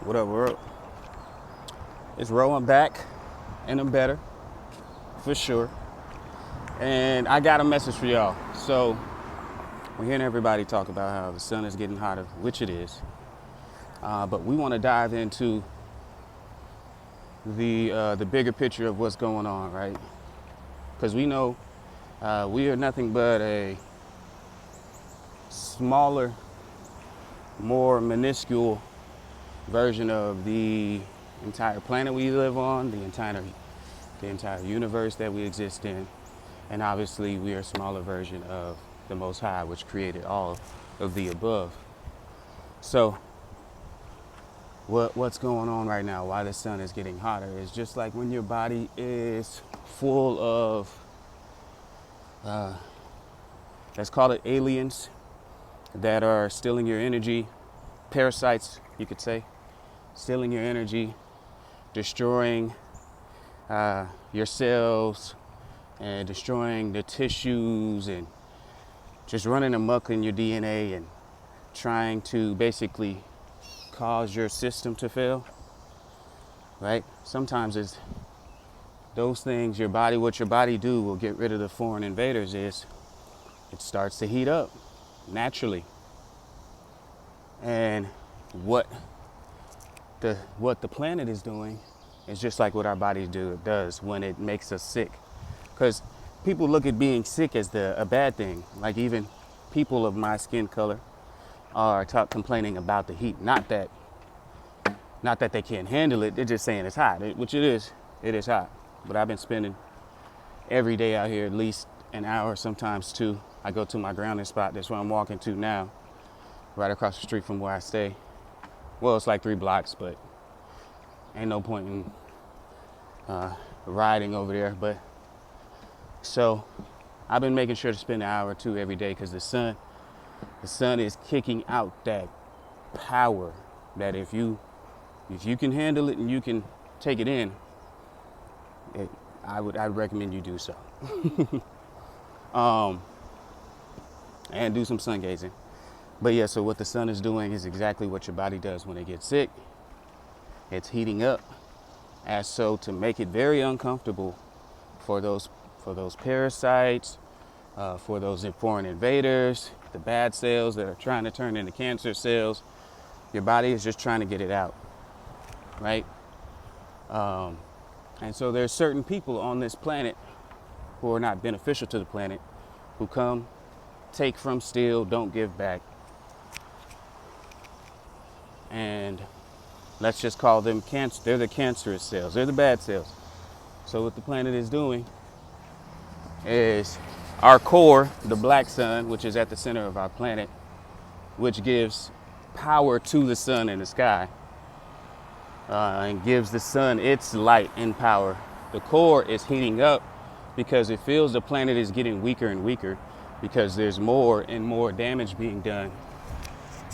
What up, world? It's Ro. I'm back, and I'm better, for sure. And I got a message for y'all. So, we're hearing everybody talk about how the sun is getting hotter, which it is. But we want to dive into the bigger picture of what's going on, right? Because we know we are nothing but a smaller, more minuscule version of the entire planet we live on, the entire universe that we exist in, and obviously we are a smaller version of the Most High, which created all of the above. So what's going on right now, why the sun is getting hotter, is just like when your body is full of let's call it aliens that are stealing your energy, parasites you could say, stealing your energy, destroying your cells and destroying the tissues and just running amok in your DNA and trying to basically cause your system to fail, right? Sometimes it's those things, what your body do will get rid of the foreign invaders is it starts to heat up naturally. And what the planet is doing is just like what our bodies does when it makes us sick. Because people look at being sick as a bad thing. Like even people of my skin color are complaining about the heat. Not that they can't handle it. They're just saying it's hot, which it is. It is hot. But I've been spending every day out here at least an hour, sometimes two. I go to my grounding spot. That's where I'm walking to now, right across the street from where I stay. Well, it's like 3 blocks, but ain't no point in riding over there. But so I've been making sure to spend an hour or two every day because the sun is kicking out that power that if you can handle it and you can take it in, I'd recommend you do so. And do some sun gazing. But yeah, so what the sun is doing is exactly what your body does when it gets sick. It's heating up, as so to make it very uncomfortable for those parasites, for those foreign invaders, the bad cells that are trying to turn into cancer cells. Your body is just trying to get it out, right? And so there's certain people on this planet who are not beneficial to the planet, who come, take from, steal, don't give back. And let's just call them cancer. They're the cancerous cells. They're the bad cells. So what the planet is doing is our core, the black sun, which is at the center of our planet, which gives power to the sun in the sky, and gives the sun its light and power. The core is heating up because it feels the planet is getting weaker and weaker because there's more and more damage being done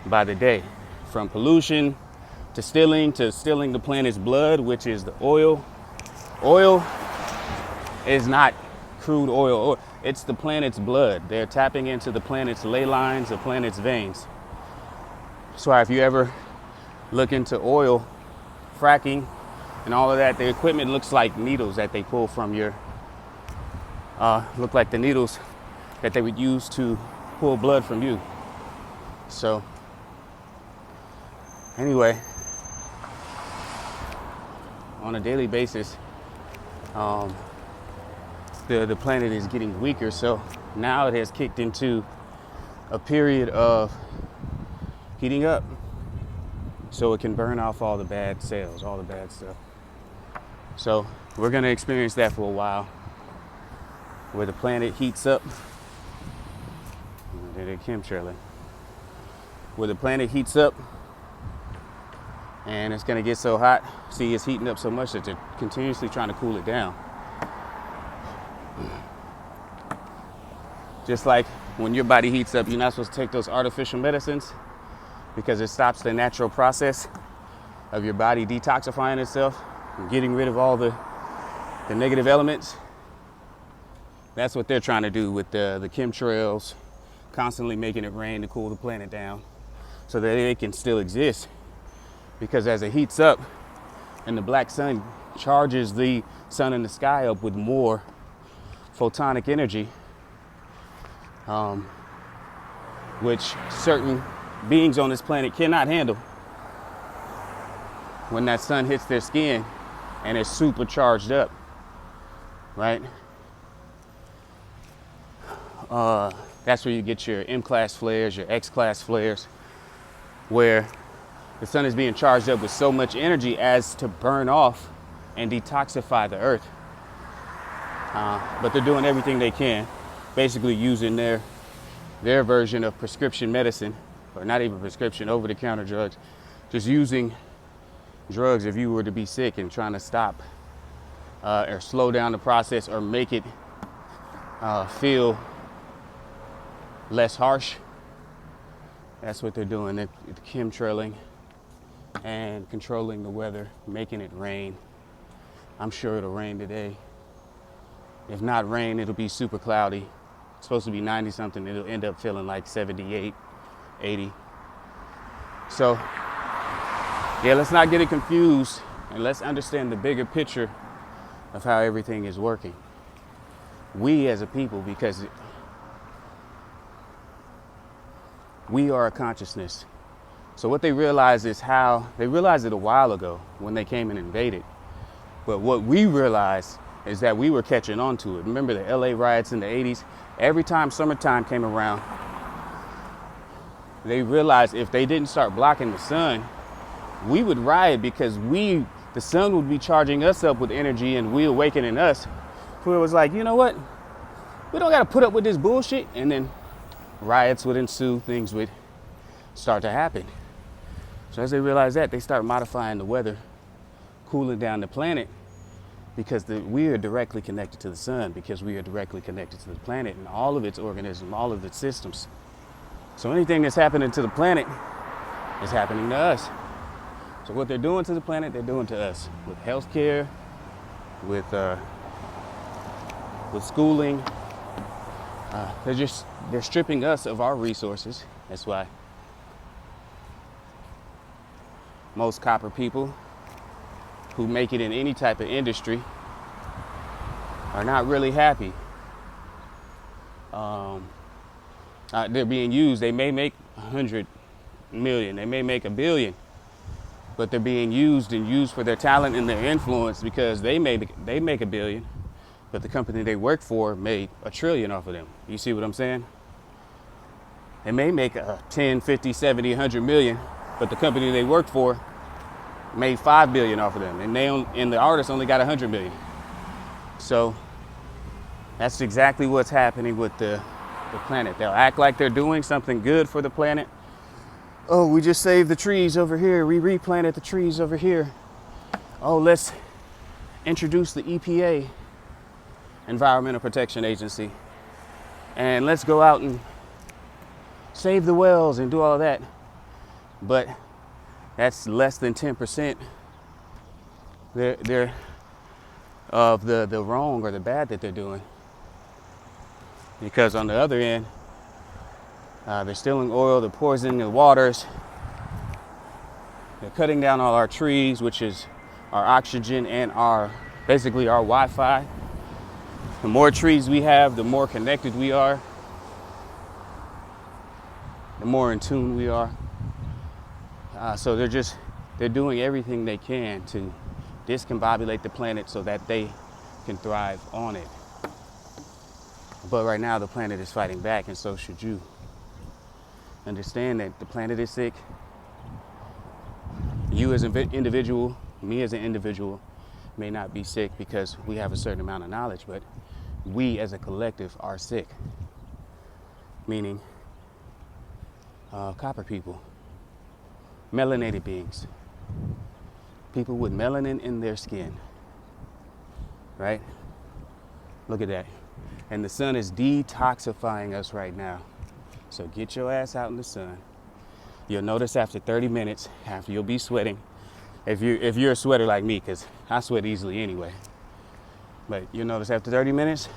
by the day, from pollution to stealing the planet's blood, which is the oil. Oil is not crude oil. It's the planet's blood. They're tapping into the planet's ley lines, the planet's veins. That's why if you ever look into oil fracking and all of that, the equipment looks like needles that they pull from your, look like the needles that they would use to pull blood from you. So anyway, on a daily basis, the planet is getting weaker. So now it has kicked into a period of heating up so it can burn off all the bad cells, all the bad stuff. So we're going to experience that for a while, where the planet heats up. They're chemtrailing. Where the planet heats up, and it's going to get so hot. See, it's heating up so much that they're continuously trying to cool it down. Just like when your body heats up, you're not supposed to take those artificial medicines because it stops the natural process of your body detoxifying itself and getting rid of all the negative elements. That's what they're trying to do with the chemtrails, constantly making it rain to cool the planet down so that it can still exist. because as it heats up and the black sun charges the sun in the sky up with more photonic energy, which certain beings on this planet cannot handle. When that sun hits their skin and it's super charged up, right? That's where you get your M-class flares, your X-class flares, where the sun is being charged up with so much energy as to burn off and detoxify the earth. But they're doing everything they can, basically using their version of prescription medicine, or not even prescription, over-the-counter drugs, just using drugs if you were to be sick and trying to stop or slow down the process or make it feel less harsh. That's what they're doing. They're chemtrailing and controlling the weather, making it rain. I'm sure it'll rain today. If not rain, it'll be super cloudy. It's supposed to be 90 something. It'll end up feeling like 78, 80. So, yeah, let's not get it confused, and let's understand the bigger picture of how everything is working. We as a people, because we are a consciousness. So what they realized is they realized it a while ago when they came and invaded. But what we realized is that we were catching on to it. Remember the LA riots in the 80s? Every time summertime came around, they realized if they didn't start blocking the sun, we would riot, because the sun would be charging us up with energy and we awakening us. So it was like, you know what? We don't got to put up with this bullshit. And then riots would ensue, things would start to happen. So as they realized that, they start modifying the weather, cooling down the planet, because we are directly connected to the sun, because we are directly connected to the planet and all of its organisms, all of its systems. So anything that's happening to the planet is happening to us. So what they're doing to the planet, they're doing to us with healthcare, with schooling. They're stripping us of our resources. That's why most copper people who make it in any type of industry are not really happy. They're being used. They may make 100 million, they may make 1 billion, but they're being used for their talent and their influence, because they make 1 billion, but the company they work for made 1 trillion off of them. You see what I'm saying? They may make 10, 50, 70, 100 million, but the company they work for made 5 billion off of them, and the artist only got 100 million. So that's exactly what's happening with the planet. They'll act like they're doing something good for the planet. Oh, we just saved the trees over here. We replanted the trees over here. Oh, let's introduce the EPA, Environmental Protection Agency, and let's go out and save the whales and do all of that. But that's less than 10% they're of the wrong or the bad that they're doing. Because on the other end, they're stealing oil, they're poisoning the waters, they're cutting down all our trees, which is our oxygen and basically our Wi-Fi. The more trees we have, the more connected we are, the more in tune we are. So they're doing everything they can to discombobulate the planet so that they can thrive on it. But right now the planet is fighting back, and so should you. Understand that the planet is sick. You as an individual, me as an individual, may not be sick because we have a certain amount of knowledge, but we as a collective are sick. Meaning copper people, melanated beings, people with melanin in their skin, right? Look at that. And the sun is detoxifying us right now. So get your ass out in the sun. You'll notice after 30 minutes, after you'll be sweating, if you're a sweater like me, because I sweat easily anyway. But you'll notice after 30 minutes,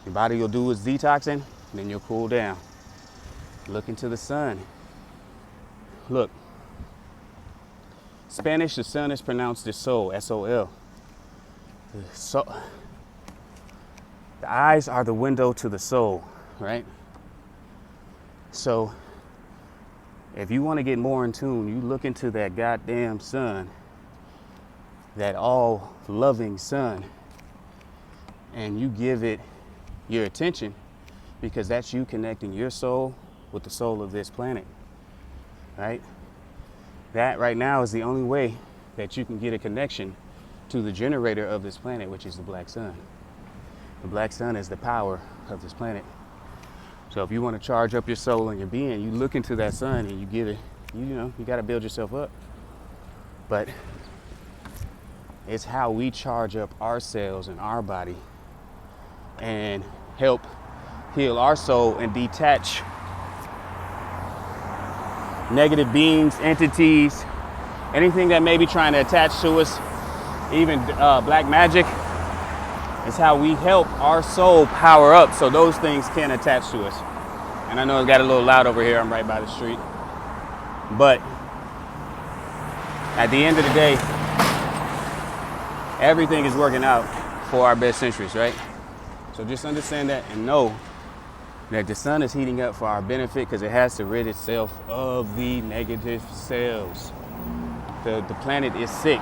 your body will do its detoxing, and then you'll cool down. Look into the sun. Look. Spanish, the sun is pronounced as sol, S-O-L. So, the eyes are the window to the soul, right? So, if you want to get more in tune, you look into that goddamn sun, that all-loving sun, and you give it your attention, because that's you connecting your soul with the soul of this planet, right? That right now is the only way that you can get a connection to the generator of this planet, which is the black sun. The black sun is the power of this planet. So if you want to charge up your soul and your being, you look into that sun and you give it, you got to build yourself up. But it's how we charge up ourselves and our body and help heal our soul and detach negative beings, entities, anything that may be trying to attach to us, even black magic. It's how we help our soul power up so those things can attach to us. And I know it got a little loud over here. I'm right by the street. But at the end of the day, everything is working out for our best interests, right? So just understand that and know that the sun is heating up for our benefit, because it has to rid itself of the negative cells. The planet is sick.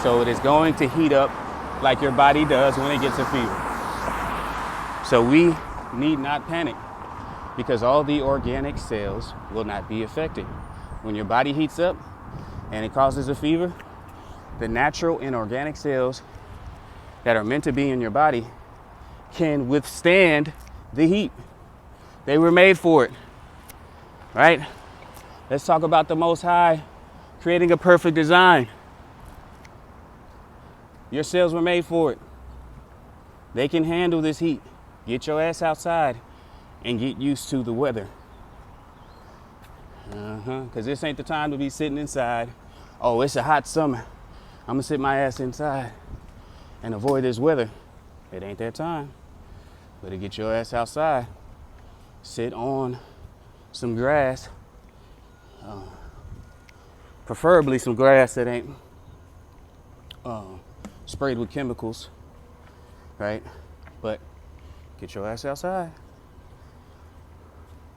So it is going to heat up like your body does when it gets a fever. So we need not panic, because all the organic cells will not be affected. When your body heats up and it causes a fever, the natural and organic cells that are meant to be in your body can withstand the heat. They were made for it, right? Let's talk about the Most High creating a perfect design. Your cells were made for it. They can handle this heat. Get your ass outside and get used to the weather. Because this ain't the time to be sitting inside. Oh, it's a hot summer. I'm going to sit my ass inside and avoid this weather. It ain't that time. Better get your ass outside. Sit on some grass. Preferably some grass that ain't sprayed with chemicals, right? But get your ass outside.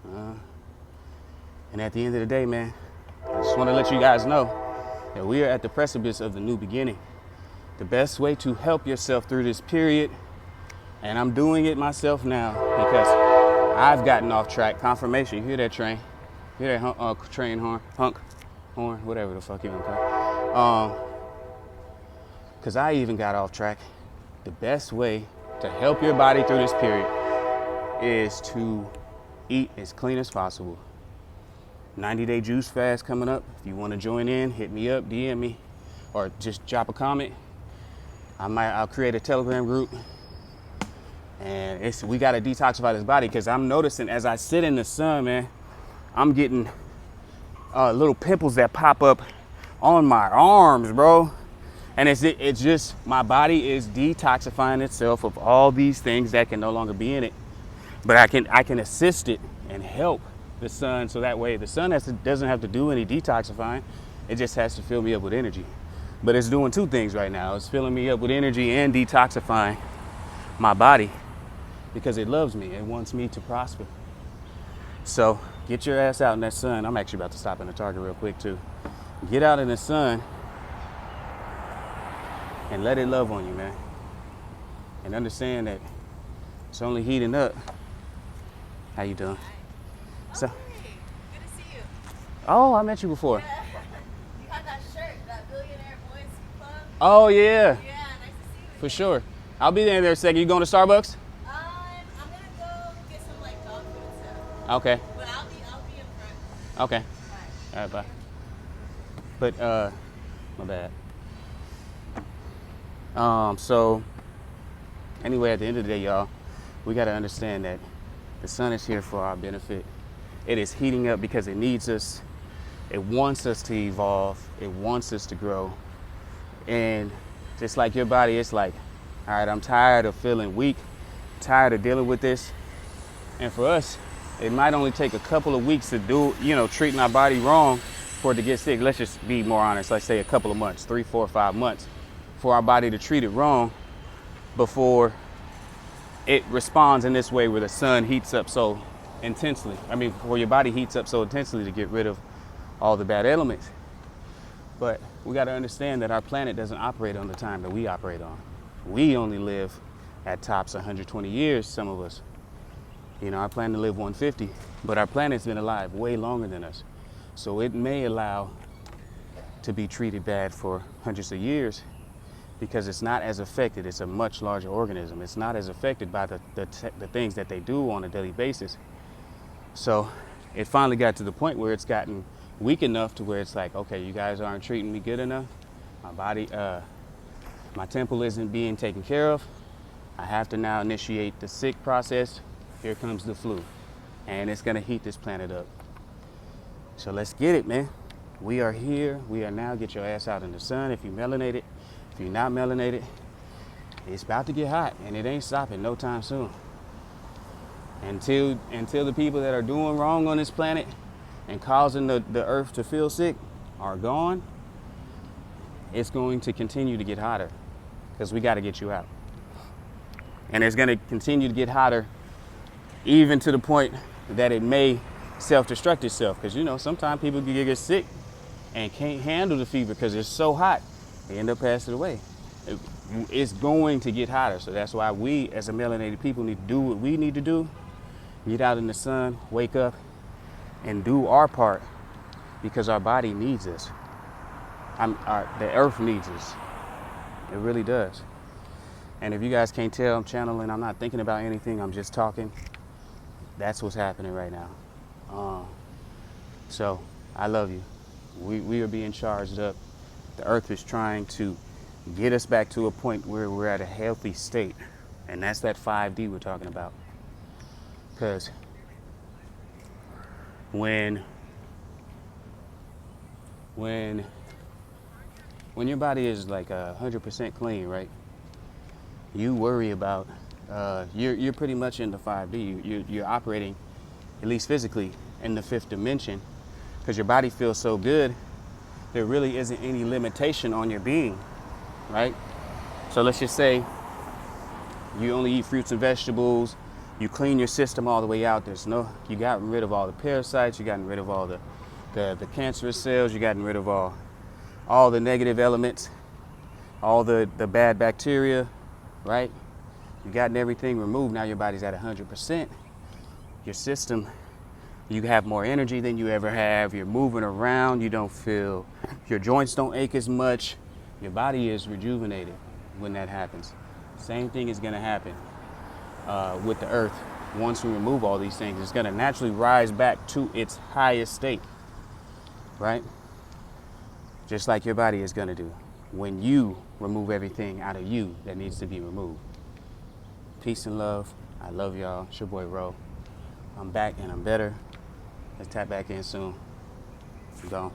And at the end of the day, man, I just want to let you guys know that we are at the precipice of the new beginning. The best way to help yourself through this period, and I'm doing it myself now because I've gotten off track. Confirmation. You hear that train? You hear that train horn? Hunk? Horn? Whatever the fuck you want to call it. Because I even got off track. The best way to help your body through this period is to eat as clean as possible. 90-day juice fast coming up. If you want to join in, hit me up, DM me, or just drop a comment. I'll create a Telegram group. And we got to detoxify this body, because I'm noticing as I sit in the sun, man, I'm getting little pimples that pop up on my arms, bro. And it's just, my body is detoxifying itself of all these things that can no longer be in it. But I can assist it and help the sun, so that way the sun doesn't have to do any detoxifying. It just has to fill me up with energy. But it's doing two things right now. It's filling me up with energy and detoxifying my body, because it loves me. It wants me to prosper. So get your ass out in that sun. I'm actually about to stop in the Target real quick too. Get out in the sun and let it love on you, man. And understand that it's only heating up. How you doing? So, good to see you. Oh, I met you before. Yeah. You had that shirt, that Billionaire Boys Club. Oh yeah. Yeah, nice to see you. For sure. I'll be there in a second. You going to Starbucks? I'm gonna go get some like dog food and stuff. Okay. But I'll be in front. Okay. All right. All right, bye. But my bad. So anyway, at the end of the day, y'all, we got to understand that the sun is here for our benefit. It is heating up because it needs us. It wants us to evolve. It wants us to grow. And just like your body, it's like, all right, I'm tired of feeling weak, tired of dealing with this. And for us, it might only take a couple of weeks to do, treating our body wrong for it to get sick. Let's just be more honest. Let's say a couple of months, 3, 4, 5 months, for our body to treat it wrong before it responds in this way where the sun heats up so intensely. I mean, before your body heats up so intensely to get rid of all the bad elements. But we got to understand that our planet doesn't operate on the time that we operate on. We only live at tops 120 years, some of us. You know, I plan to live 150, but our planet's been alive way longer than us. So it may allow to be treated bad for hundreds of years because it's not as affected. It's a much larger organism. It's not as affected by the things that they do on a daily basis. So it finally got to the point where it's gotten weak enough to where it's like, okay, you guys aren't treating me good enough. My body, my temple isn't being taken care of. I have to now initiate the sick process. Here comes the flu, and it's gonna heat this planet up. So let's get it, man. We are here. We are now. Get your ass out in the sun if you're melanated. If you're not melanated, it's about to get hot, and it ain't stopping no time soon. Until the people that are doing wrong on this planet and causing the earth to feel sick are gone, it's going to continue to get hotter because we got to get you out. And it's going to continue to get hotter even to the point that it may self-destruct itself. Because, you know, sometimes people can get sick and can't handle the fever because it's so hot. They end up passing away. It's going to get hotter. So that's why we, as a melanated people, need to do what we need to do. Get out in the sun, wake up, and do our part because our body needs us. The earth needs us. It really does. And if you guys can't tell, I'm channeling. I'm not thinking about anything. I'm just talking. That's what's happening right now. So I love you. We are being charged up. The earth is trying to get us back to a point where we're at a healthy state. And that's that 5D we're talking about. Because when your body is like 100% clean, right? You worry about, you're pretty much in the 5D. You're operating, at least physically, in the 5th dimension because your body feels so good. There really isn't any limitation on your being, right? So let's just say you only eat fruits and vegetables. You clean your system all the way out. You got rid of all the parasites. You gotten rid of all the cancerous cells. You gotten rid of all the negative elements, all the bad bacteria, right? You gotten everything removed. Now your body's at 100%. Your system, you have more energy than you ever have. You're moving around. You don't feel, your joints don't ache as much. Your body is rejuvenated when that happens. Same thing is going to happen with the earth. Once we remove all these things, it's going to naturally rise back to its highest state, right? Just like your body is going to do when you remove everything out of you that needs to be removed. Peace and love. I love y'all. It's your boy Ro. I'm back and I'm better. Let's tap back in soon. I'm gone.